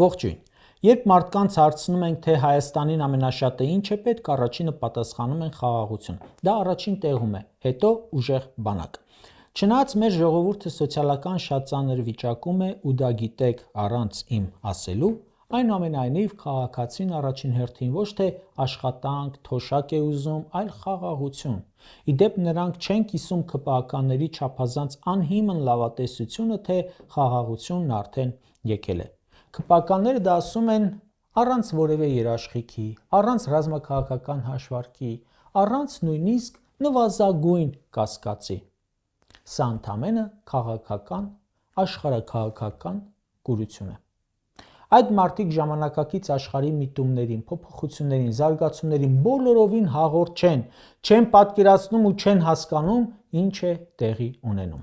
Ողջույն։ Երբ մարդկանց հարցնում ենք, թե Հայաստանին ամենաշատը ինչ է պետք, առաջինը պատասխանում են խաղաղություն։ Դա առաջին տեղում է, հետո ուժեղ բանակ։ Չնայած մեր ժողովուրդը սոցիալական շատ ծանր վիճակում է ու դա գիտեք առանց իմ ասելու, այնուամենայնիվ քաղաքացին առաջին հերթին ոչ թե աշխատանք, թոշակ է ուզում, այլ խաղաղություն։ Ի դեպ նրանք չեն կիսում ՔՊԱ-ականների չափազանց անհիմն լավատեսությունը, թե խաղաղությունն արդեն եկել է։ ՔՊԱ-ականները դա ասում են առանց որևէ երաշխիքի, առանց ռազմաքաղաքական հաշվարկի, առանց նույնիսկ նվազագույն կասկածի։ Սա ընդամենը քաղաքական, աշխարհաքաղաքական կուրություն է։ Այդ մարդիկ ժամանակակից աշխարհի միտումներին, փոփոխություններին, զարգացումներին բոլորովին հաղորդ չեն պատկերացնում ու չեն հասկանում, ինչ է տեղի ունենում։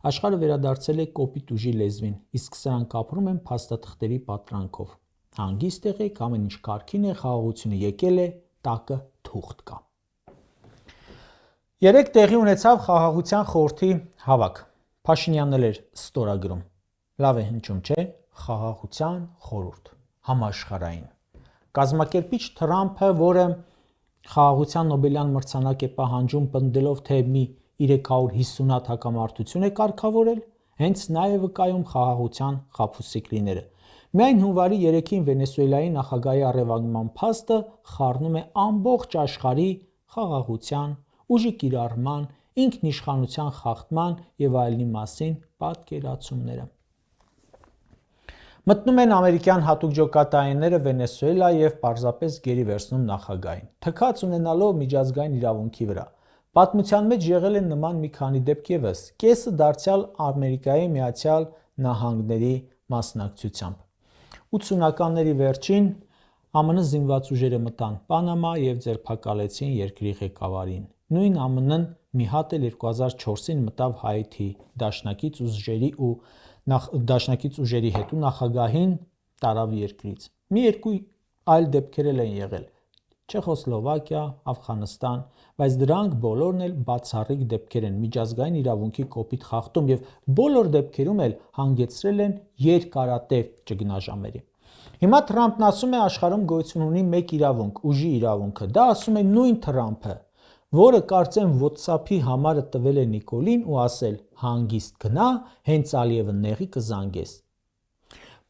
Աշխարհը վերադարձել է կոպիտ ուժի լեզվին, իսկ սրանք ապրում են փաստաթղթերի պատրանքով։ Հանգիստ եղեք, ամեն ինչ կարգին է, խաղաղությունը եկել է, տակը թուղթ կա։ Երեկ տեղի ունեցավ խաղաղության խորհրդի հավաք։ Փաշինյանն էլ էր ստորագրում։ Լավ է հնչում, չէ՞, խաղաղության խորհուրդ, համաշխարհային։ Կազմակերպիչ Թրամփը, որը խաղաղության Նոբելյան մրցանակ է պահանջում, պնդելով, թե մի 350 հատ հակամարտություն է կարգավորել, հենց նա է վկայում խաղաղության խաբուսիկ-լիները։ Միայն հունվարի 3-ին Վենեսուելայի նախագահի առևանգման փաստը խառնում է ամբողջ աշխարհի խաղաղության, ուժի կիրառման, ինքնիշխանության խախտման եւ այլնի մասին պատկերացումները։ Մտնում են ամերիկյան հատուկ ջոկատայինները Վենեսուելա եւ պարզապես գերի վերցնում նախագահին, թքած ունենալով միջազգային իրավունքի վրա։ Պատմության մեջ եղել են նման մի քանի դեպք եւս, կեսը դարձյալ Ամերիկայի Միացյալ Նահանգների մասնակցությամբ։ 80-ականների վերջին ԱՄՆ զինված ուժերը մտան Պանամա եւ ձերբակալեցին երկրի ղեկավարին։ Նույն ԱՄՆ-ն մի հատ էլ 2004-ին մտավ Հայիթի դաշնակից ուժերի հետ ու նախագահին տարավ երկրից։ Մի երկու այլ դեպքեր էլ են եղել՝ Չեխոսլովակիա, Աֆղանստան, բայց դրանք բոլորն էլ բացառիկ դեպքեր են, միջազգային իրավունքի կոպիտ խախտում եւ բոլոր դեպքերում էլ հանգեցրել են երկարատև ճգնաժամերի։ Հիմա Թրամփն ասում է աշխարհում գոյություն ունի մեկ իրավունք՝ ուժի իրավունքը։ Դա ասում է նույն Թրամփը, որը կարծեմ WhatsApp-ի համարը տվել է Նիկոլին ու ասել՝ հանգիստ գնա, հենց Ալիևը նեղի կզանգես։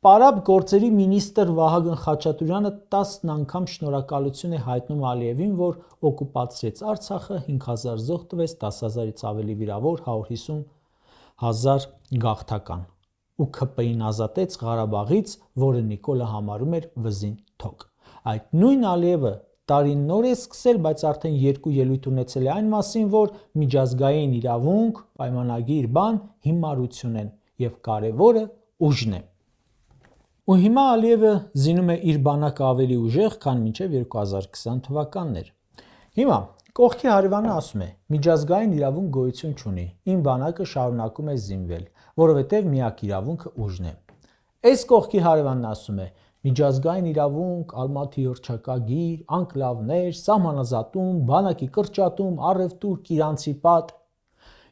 Պարապ գործերի մինիստր Վահագն Խաչատուրյանը 10 անգամ շնորհակալություն է հայտնում Ալիևին, որ օկուպացրեց Արցախը, 5000 զոհ տվեց, 10000-ից ավելի վիրավոր, 150,000 գաղթական ու ՔՊ-ին ազատեց Ղարաբաղից, որը Նիկոլը համարում էր վզին թոք։ Այդ նույն Ալիևը տարին նոր է սկսել, բայց արդեն 2 ելույթ ունեցել է այն մասին, որ միջազգային իրավունք, պայմանագիր, բան հիմարություն են եւ կարևորը ուժն է։ Ու հիմա Ալիևը զինում է իր բանակը ավելի ուժեղ, քան մինչև 2020 թվականներ։ Հիմա կողքի հարևանը ասում է. միջազգային իրավունք գոյություն չունի, իմ բանակը շարունակում է զինվել, որովհետև միակ իրավունքը ուժն է։ Այս կողքի հարևանն ասում է. միջազգային իրավունք, Ալմատի հռչակագիր, անկլավներ, սահմանազատում, բանակի կրճատում, առևտուր, Իրանցի պատ։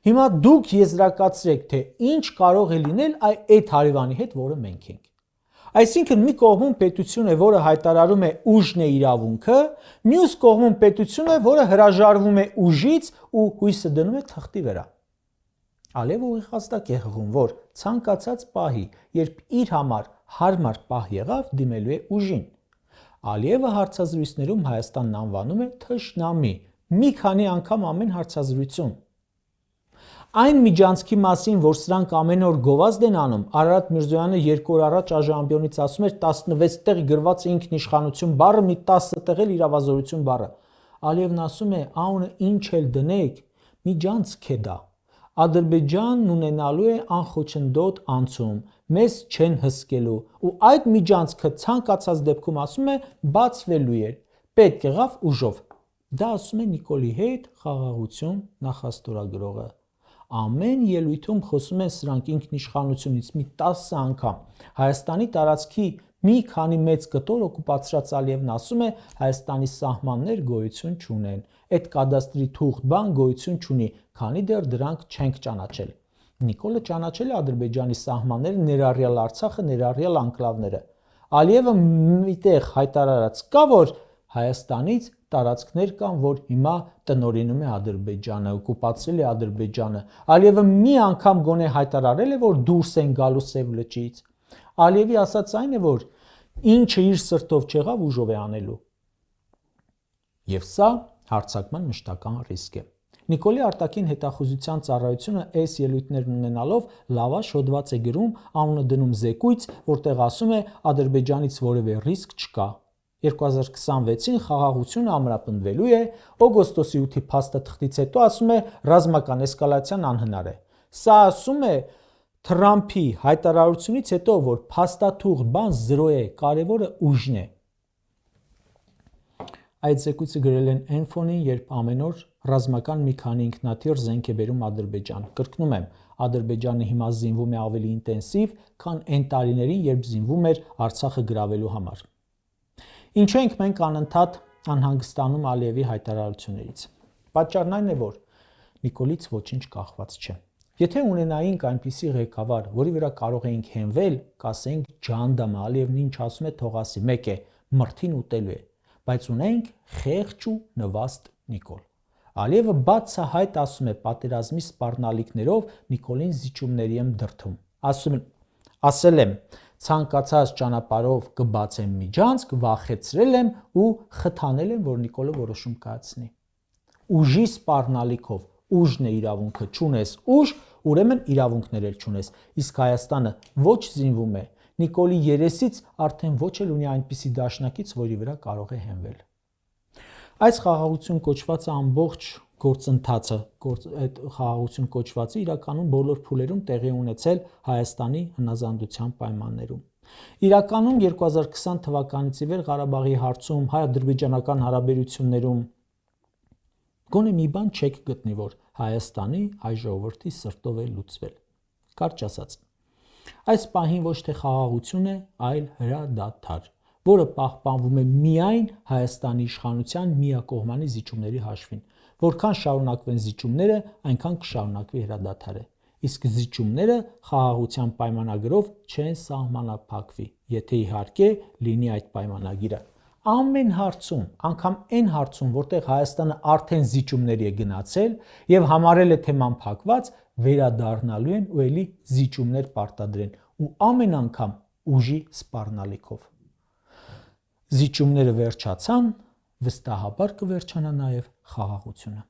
Հիմա դուք եզրակացրեք, թե ինչ կարող է լինել այդ հարևանի հետ, որը մենք ենք։ Այսինքն մի կողմում պետություն է, որը հայտարարում է ուժն է իրավունքը, մյուս կողմում պետություն է, որը հրաժարվում է ուժից ու հույսը դնում է թղթի վրա։ Ալիևը ուղիղ հաստատ է հղում, որ ցանկացած պահի, երբ իր համար հարմար պահ եղավ, դիմելու է ուժին։ Ալիևը հարցազրույցներում Հայաստանն անվանում է թշնամի, մի քանի անգամ ամեն հարցազրույցում։ Այն միջանցքի մասին, որ սրանք ամեն օր գովազդ են անում, Արարատ Միրզոյանը 2 օր առաջ Աժամբյոնից ասում էր 16 տեղ գրված ինքնիշխանություն բառը, մի 10 տեղ էլ իրավազորություն բառը։ Ալիևն ասում է, անունը ինչ էլ դնեք, միջանցք է դա։ Ադրբեջանն ունենալու է անխոչնդոտ անցում, մեզ չեն հսկելու, ու այդ միջանցքը ցանկացած դեպքում ասում է բացվելու է, պետք եղավ ուժով։ Դա ասում է Նիկոլի հետ խաղաղություն նախաստորագրողը։ Ամեն ելույթում խոսում են սրանք ինքնիշխանությունից մի 10 անգամ։ Հայաստանի տարածքի մի քանի մեծ կտոր օկուպացրած Ալիևն ասում է Հայաստանի սահմաններ գոյություն չունեն, այդ կադաստրի թուղթ բան գոյություն չունի, քանի դեռ դրանք չենք ճանաչել։ Նիկոլը ճանաչել է Ադրբեջանի սահմանները, ներառյալ Արցախը, ներառյալ անկլավները։ Ալիևը միտեղ հայտարարած կա, որ Հայաստանից տարածքներ կան, որ հիմա տնօրինում է Ադրբեջանը, օկուպացրել է Ադրբեջանը։ Ալիևը մի անգամ գոնե հայտարարել է, որ դուրս են գալու Սև լճից։ Ալիևի ասած այն է, որ ինչը իր սրտով չեղավ, ուժով է անելու։ Եվ սա հարձակման մշտական ռիսկ է։ Նիկոլի արտաքին հետախուզության ծառայությունը այս ելույթներն ունենալով լավաշ հոդված է գրում, անունը դնում զեկույց, որտեղ ասում է Ադրբեջանից որևէ ռիսկ չկա։ 2026-ին խաղաղությունը ամրապնդվելու է, օգոստոսի 8-ի փաստաթղթից հետո ասում է ռազմական էսկալացիան անհնար է։ Սա ասում է Թրամփի հայտարարությունից հետո, որ փաստաթուղթ բան զրո է, կարևորը ուժն է։ Այդ զեկույցը գրել են այն ֆոնին, երբ ամեն օր ռազմական մի քանի ինքնաթիռ զենք է բերում Ադրբեջան։ Կրկնում եմ, Ադրբեջանը հիմա զինվում է ավելի ինտենսիվ, քան այն տարիներին, երբ զինվում էր Արցախը գրավելու համար։ Ինչու ենք մենք անընդհատ անհանգստանում Ալիևի հայտարարություններից։ Պատճառն այն է, որ Նիկոլից ոչինչ կախված չէ։ Եթե ունենայինք այնպիսի ղեկավար, որի վրա կարող էինք հենվել, կասեինք ջանդամը, Ալիևն ինչ ասում է, թող ասի, մեկ է, մրթին ուտելու է, բայց ունենք խեղճ ու նվաստ Նիկոլ։ Ալիևը բացահայտ ասում է պատերազմի սպառնալիքներով Նիկոլին զիջումների եմ դրդում։ Ասել եմ, ցանկացած ճանապարհով կբացեմ միջանցք, վախեցրել եմ ու խթանել եմ, որ Նիկոլը որոշում կայացնի։ Ուժի սպառնալիքով, ուժն է իրավունքը, չունես ուժ, ուրեմն իրավունքներ էլ չունես։ Իսկ Հայաստանը ոչ զինվում է, Նիկոլի երեսից արդեն ոչ էլ ունի այնպիսի դաշնակից, որի վրա կարող է հենվել։ Այս խաղաղություն կոչվածը ամբողջ գործընթացը, այդ խաղաղություն կոչվածը իրականում բոլոր փուլերում տեղի ունեցել Հայաստանի հնազանդության պայմաններում։ Իրականում 2020 թվականից ի վեր Ղարաբաղի հարցում հայ-ադրբեջանական հարաբերություններում գոնե մի բան չեք գտնի, որ Հայաստանի հայ ժողովրդի սրտով է լուծվել։ Կարճ ասած, այս պահին ոչ թե խաղաղություն է, այլ հրադադար, որը պահպանվում է միայն Հայաստանի իշխանության միակողմանի զիջումների հաշվին։ Որքան շարունակվեն զիջումները, այնքան կշարունակվի հրադադարը։ Իսկ զիջումները խաղաղության պայմանագրով չեն սահմանափակվի, եթե իհարկե լինի այդ պայմանագիրը։ Ամեն հարցում, անգամ այն հարցում, որտեղ Հայաստանը արդեն զիջումների է գնացել եւ համարել է թեման փակված, վերադառնալու են ու էլի զիջումներ պարտադրեն ու ամեն անգամ ուժի սպառնալիքով։ Զիջումները վերջացան, վստահաբար կվերջանա նաեւ խաղաղությունը։